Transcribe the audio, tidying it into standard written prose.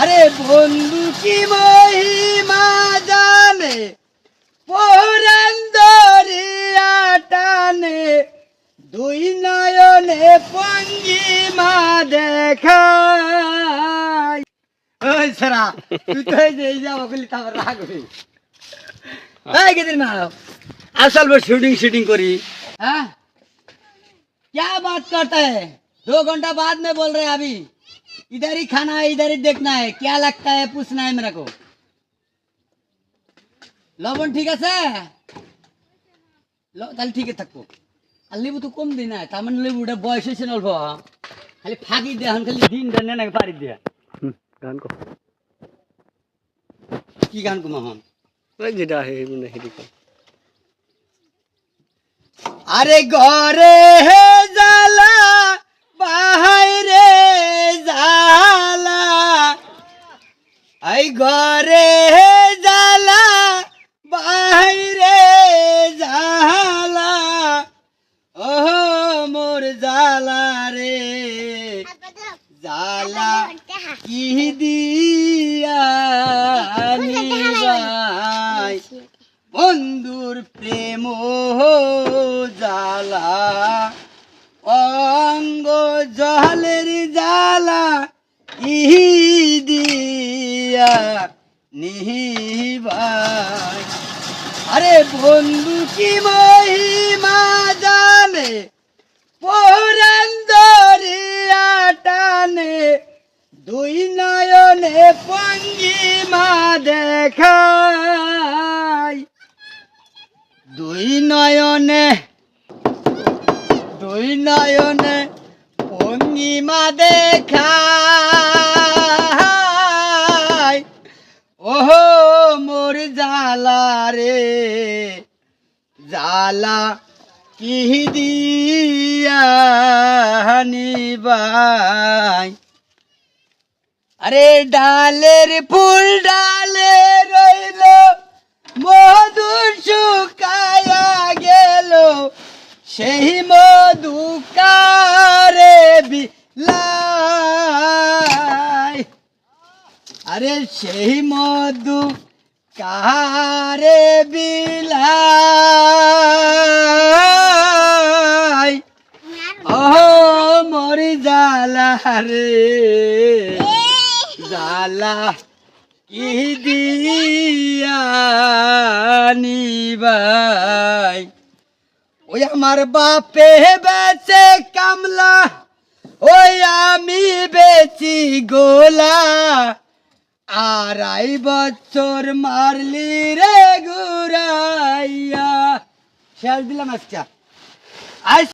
আরে বন্ধু কি মহিমা জানে, পরাণ দরিয়া টানে, দুই নয়নে পঙ্গিমা দেখায়। ওই সারা তুই তো এই যাবো বলি তারপর রাখবি। এই কেদিন না असल वो शूटिंग शूटिंग करी। हाँ क्या बात करता है, 2 घंटा बाद में बोल रहे हैं अभी, इधर ही खाना है, इधर ही देखना है, क्या लगता है पूछना है मेरे को। लवण ठीक है सर, তাহলে ঠিক আছে থাকবো। আর লেবু তো কম দিন না, তার মানে লেবুটা বয়স হয়েছে অল্প, খালি ফাঁকি দিয়ে এখন খালি দিন দেন না পারি দিয়ে। গান কো কি গান কো মহান ওই যেটা হে মানে হেডি কো। আরে ঘরে হে জালা বাহিরে জালা, এই ঘরে হে জালা বাহিরে জালা, ও মোর জালা রে জালা কি দিয়া নিবাই, বন্ধুর প্রেম জালা অঙ্গ জলের জালা কি দিয়া নিবাই। আরে বন্ধু কি মহিমা জানে, পরাণ দরিয়া টানে, দুই নয়নে পঙ্গিমা দেখায়, দুই নয়নে ভঙ্গিমা দেখায়, ওহো মোর জালা রে জালা কি দিয়া নিবাই। আরে ডালের ফুল ডালে রইল, মধু শুকায়া গেল, সেই মধু কারে বিলাই। আরে সেই মধু কারে বিলাই, ও মরি জালা রে জালা কি দিয়া নিবাই। ওই আমার বাপে বেচে কামলা, ওই আমি বেচি গোলা, 2.5 বছর মারলি রে ঘুরাইয়া। শেষ দিলাম আজকে, আজ